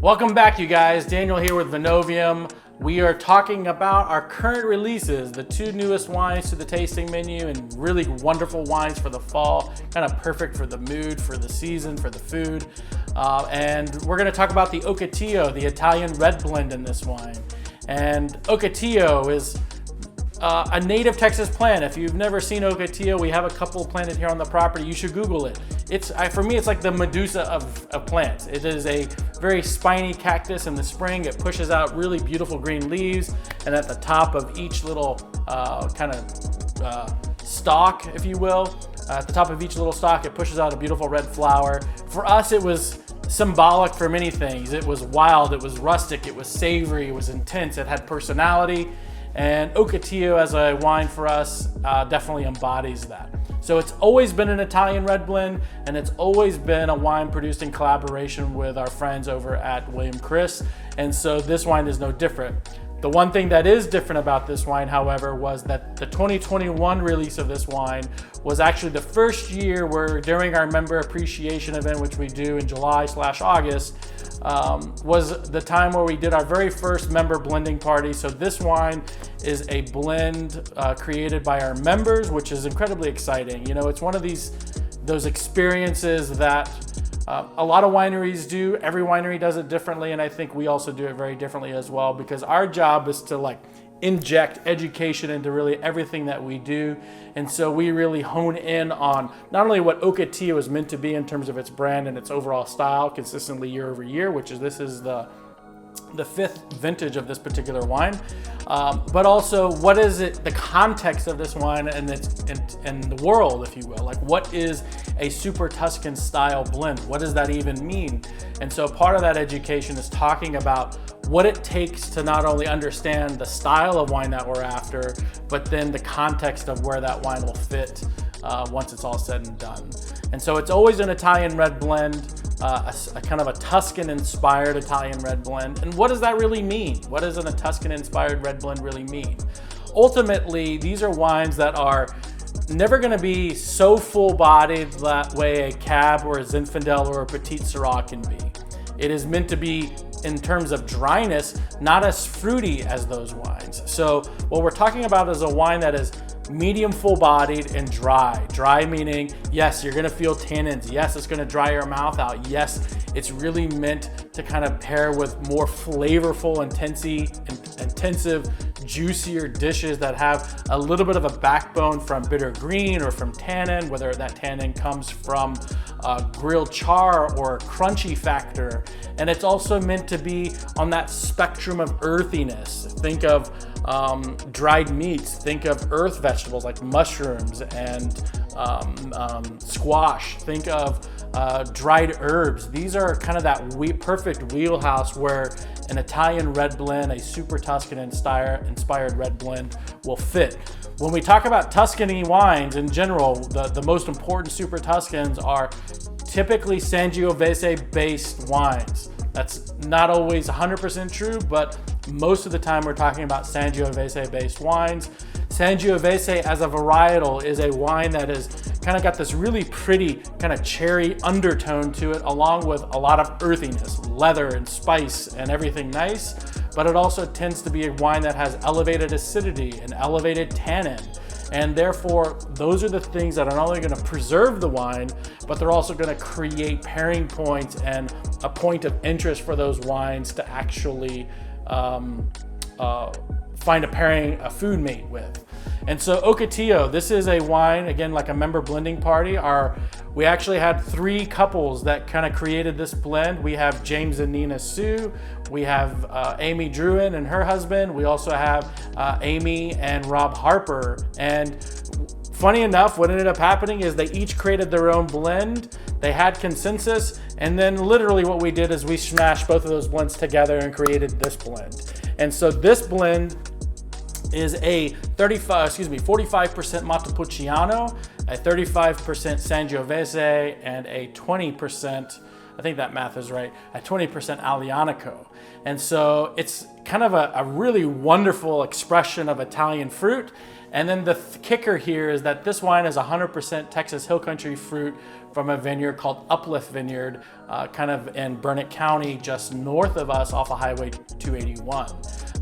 Welcome back, you guys. Daniel here with Vinovium. We are talking about our current releases, the two newest wines to the tasting menu, and really wonderful wines for the fall, kind of perfect for the mood, for the season, for the food. And we're going to talk about the Ocotillo, the Italian red blend in this wine. And Ocotillo is a native Texas plant. If you've never seen Ocotillo, we have a couple planted here on the property. You should Google it. For me, it's like the Medusa of plants. It is a very spiny cactus in the spring. It pushes out really beautiful green leaves, and at the top of each little stalk, if you will, at the top of each little stalk, it pushes out a beautiful red flower. For us, it was symbolic for many things. It was wild, it was rustic, it was savory, it was intense, it had personality. And Ocotillo as a wine for us definitely embodies that. So it's always been an Italian red blend, and it's always been a wine produced in collaboration with our friends over at William Chris. And so this wine is no different. The one thing that is different about this wine, however, was that the 2021 release of this wine was actually the first year where during our member appreciation event, which we do in July/August, was the time where we did our very first member blending party. So this wine is a blend created by our members, which is incredibly exciting. You know, it's one of those experiences that a lot of wineries do. Every winery does it differently, and I think we also do it very differently as well, because our job is to inject education into really everything that we do. And so we really hone in on not only what Ocotillo is meant to be in terms of its brand and its overall style consistently year over year, this is the fifth vintage of this particular wine, but also what is the context of this wine and the world, if you will. Like, what is a super Tuscan style blend? What does that even mean? And so part of that education is talking about what it takes to not only understand the style of wine that we're after, but then the context of where that wine will fit once it's all said and done. And so it's always an Italian red blend, a kind of a Tuscan-inspired Italian red blend. And what does that really mean? What does a Tuscan-inspired red blend really mean? Ultimately, these are wines that are never going to be so full-bodied that way a Cab or a Zinfandel or a Petit Syrah can be. It is meant to be, in terms of dryness, not as fruity as those wines. So what we're talking about is a wine that is medium full-bodied and dry. Dry meaning, yes, you're gonna feel tannins. Yes, it's gonna dry your mouth out. Yes, it's really meant to kind of pair with more flavorful, intensive, juicier dishes that have a little bit of a backbone from bitter green or from tannin, whether that tannin comes from grilled char or crunchy factor. And it's also meant to be on that spectrum of earthiness. Think of dried meats, think of earth vegetables like mushrooms and squash, think of dried herbs. These are kind of that perfect wheelhouse where an Italian red blend, a super Tuscan-inspired red blend will fit. When we talk about Tuscany wines in general, the most important super Tuscans are typically Sangiovese-based wines. That's not always 100% true, but most of the time we're talking about Sangiovese-based wines. Sangiovese as a varietal is a wine that has kind of got this really pretty kind of cherry undertone to it, along with a lot of earthiness, leather and spice and everything nice. But it also tends to be a wine that has elevated acidity and elevated tannin. And therefore, those are the things that are not only going to preserve the wine, but they're also going to create pairing points and a point of interest for those wines to actually find a food mate with. And so Ocotillo, this is a wine, again, like a member blending party. We actually had three couples that kind of created this blend. We have James and Nina Sue. We have Amy Druin and her husband. We also have Amy and Rob Harper. And funny enough, what ended up happening is they each created their own blend. They had consensus, and then literally what we did is we smashed both of those blends together and created this blend. And so this blend is a 45% Montepulciano, a 35% Sangiovese, and a 20% I think that math is right, at 20% Aglianico. And so it's kind of a really wonderful expression of Italian fruit. And then the kicker here is that this wine is 100% Texas Hill Country fruit from a vineyard called Uplift Vineyard, kind of in Burnett County, just north of us off of Highway 281.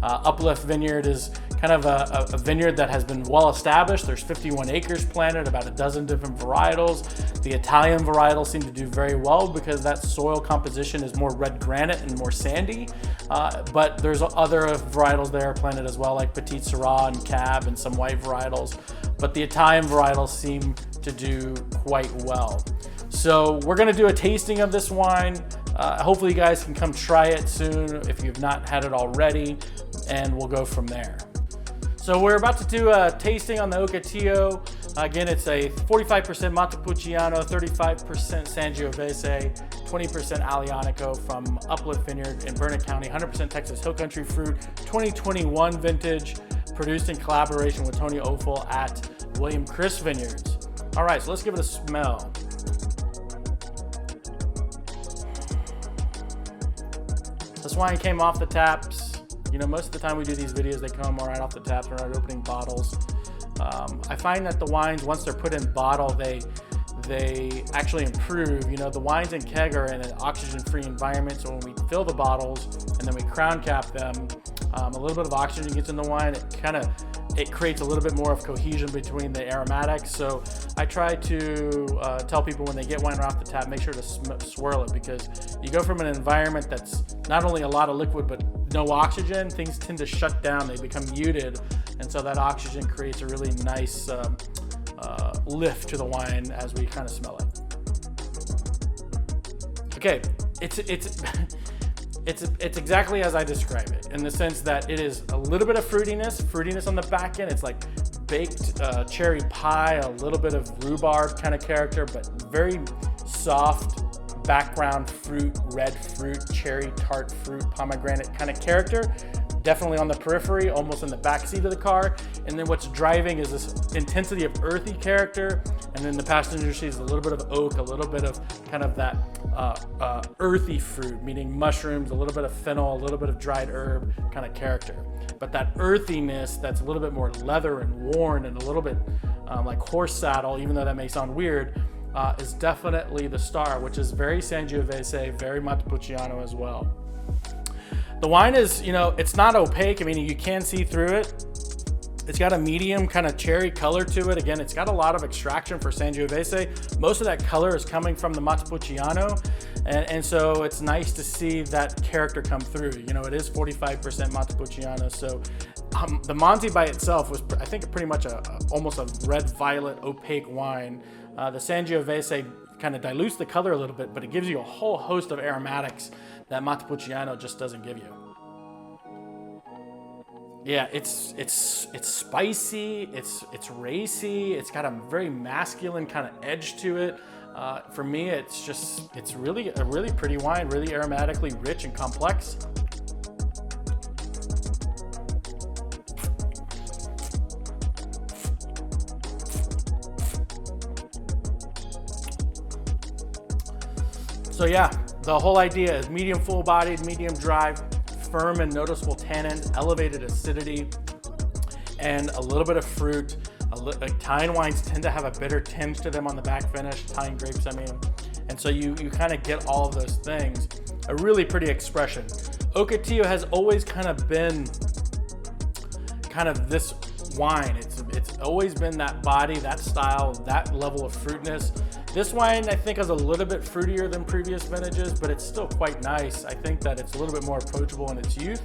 Uplift Vineyard is kind of a vineyard that has been well established. There's 51 acres planted, about a dozen different varietals. The Italian varietals seem to do very well because that soil composition is more red granite and more sandy. But there's other varietals there planted as well, like Petite Syrah and Cab and some white varietals. But the Italian varietals seem to do quite well. So we're gonna do a tasting of this wine. Hopefully you guys can come try it soon if you've not had it already, and we'll go from there. So we're about to do a tasting on the Ocotillo. Again, it's a 45% Montepulciano, 35% Sangiovese, 20% Aglianico from Uplift Vineyard in Burnett County, 100% Texas Hill Country fruit, 2021 vintage, produced in collaboration with Tony Offel at William Chris Vineyards. All right, so let's give it a smell. This wine came off the taps. You know, most of the time we do these videos, they come right off the taps. We're not opening bottles. I find that the wines, once they're put in bottle, they actually improve. You know, the wines in keg are in an oxygen-free environment, so when we fill the bottles and then we crown cap them, a little bit of oxygen gets in the wine. It creates a little bit more of cohesion between the aromatics. So I try to tell people when they get wine right off the tap, make sure to swirl it, because you go from an environment that's not only a lot of liquid but no oxygen, things tend to shut down, they become muted, and so that oxygen creates a really nice lift to the wine as we kind of smell it. Okay, it's exactly as I describe it, in the sense that it is a little bit of fruitiness on the back end. It's like baked cherry pie, a little bit of rhubarb kind of character, but very soft background fruit, red fruit, cherry, tart fruit, pomegranate kind of character. Definitely on the periphery, almost in the back seat of the car. And then what's driving is this intensity of earthy character. And then the passenger seat is a little bit of oak, a little bit of kind of that earthy fruit, meaning mushrooms, a little bit of fennel, a little bit of dried herb kind of character. But that earthiness that's a little bit more leather and worn and a little bit like horse saddle, even though that may sound weird, is definitely the star, which is very Sangiovese, very Montepulciano as well. The wine is, you know, it's not opaque. I mean, you can see through it. It's got a medium kind of cherry color to it. Again, it's got a lot of extraction for Sangiovese. Most of that color is coming from the Montepulciano. And so it's nice to see that character come through. You know, it is 45% Montepulciano. So the Monte by itself was, I think, pretty much almost a red violet opaque wine. The Sangiovese kind of dilutes the color a little bit, but it gives you a whole host of aromatics that Montepulciano just doesn't give you. Yeah, it's spicy, it's racy, it's got a very masculine kind of edge to it. For me, it's really a really pretty wine, really aromatically rich and complex. So yeah, the whole idea is medium full-bodied, medium dry, firm and noticeable tannins, elevated acidity, and a little bit of fruit. Italian wines tend to have a bitter tinge to them on the back finish, Italian grapes, I mean. And so you kind of get all of those things. A really pretty expression. Ocotillo has always kind of been kind of this wine. It's always been that body, that style, that level of fruitness. This wine, I think, is a little bit fruitier than previous vintages, but it's still quite nice. I think that it's a little bit more approachable in its youth.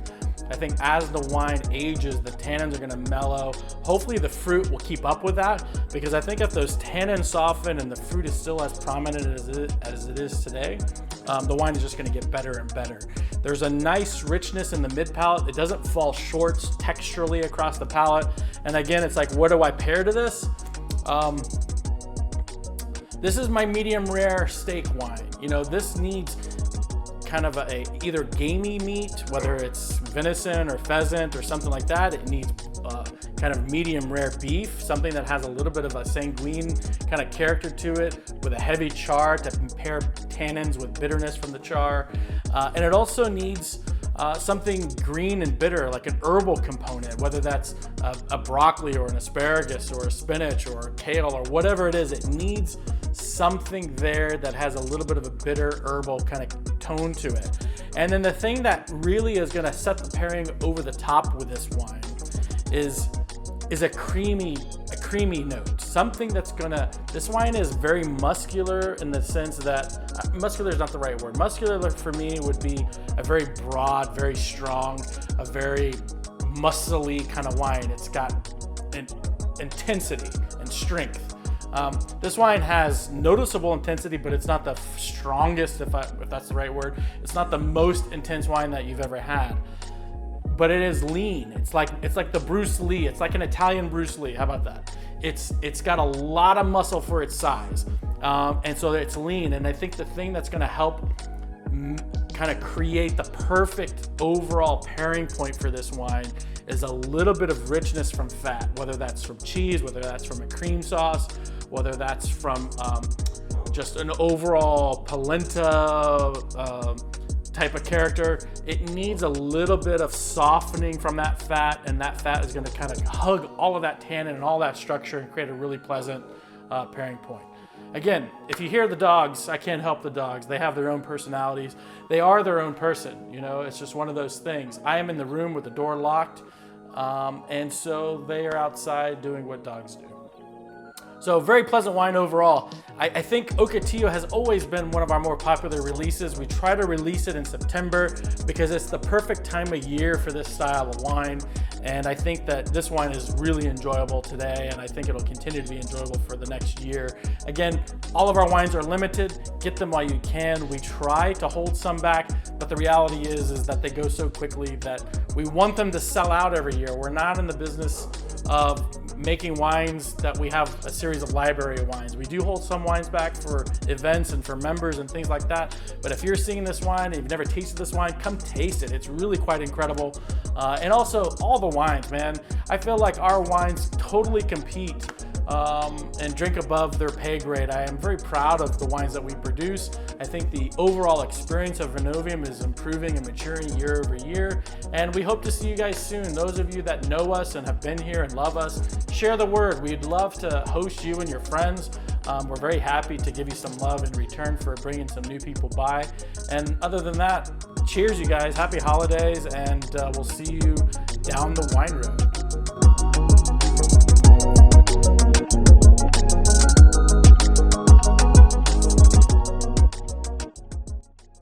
I think as the wine ages, the tannins are gonna mellow. Hopefully the fruit will keep up with that, because I think if those tannins soften and the fruit is still as prominent as it is today, the wine is just gonna get better and better. There's a nice richness in the mid palate. It doesn't fall short texturally across the palate. And again, it's like, what do I pair to this? This is my medium rare steak wine. You know, this needs kind of a either gamey meat, whether it's venison or pheasant or something like that. It needs kind of medium rare beef, something that has a little bit of a sanguine kind of character to it, with a heavy char to pair tannins with bitterness from the char. And it also needs something green and bitter, like an herbal component, whether that's a broccoli or an asparagus or a spinach or a kale or whatever it is. It needs something there that has a little bit of a bitter herbal kind of tone to it. And then the thing that really is going to set the pairing over the top with this wine is a creamy note. Something that's gonna, this wine is very muscular in the sense that, muscular is not the right word. Muscular for me would be a very broad, very strong, a very muscly kind of wine. It's got an intensity and strength. This wine has noticeable intensity, but it's not the strongest, if that's the right word. It's not the most intense wine that you've ever had. But it is lean. It's like the Bruce Lee. It's like an Italian Bruce Lee. How about that? It's got a lot of muscle for its size, and so it's lean. And I think the thing that's going to help kind of create the perfect overall pairing point for this wine is a little bit of richness from fat, whether that's from cheese, whether that's from a cream sauce, whether that's from just an overall polenta type of character. It needs a little bit of softening from that fat, and that fat is going to kind of hug all of that tannin and all that structure and create a really pleasant pairing point. Again, if you hear the dogs, I can't help the dogs. They have their own personalities. They are their own person. You know, it's just one of those things. I am in the room with the door locked, and so they are outside doing what dogs do. So very pleasant wine overall. I think Ocotillo has always been one of our more popular releases. We try to release it in September because it's the perfect time of year for this style of wine. And I think that this wine is really enjoyable today, and I think it'll continue to be enjoyable for the next year. Again, all of our wines are limited. Get them while you can. We try to hold some back, but the reality is that they go so quickly that we want them to sell out every year. We're not in the business of making wines that we have a series of library of wines. We do hold some wines back for events and for members and things like that. But if you're seeing this wine and you've never tasted this wine, come taste it. It's really quite incredible. And also all the wines, man. I feel like our wines totally compete and drink above their pay grade. I am very proud of the wines that we produce. I think the overall experience of Renovium is improving and maturing year over year. And we hope to see you guys soon. Those of you that know us and have been here and love us, share the word. We'd love to host you and your friends. We're very happy to give you some love in return for bringing some new people by. And other than that, cheers, you guys. Happy holidays, and we'll see you down the wine road.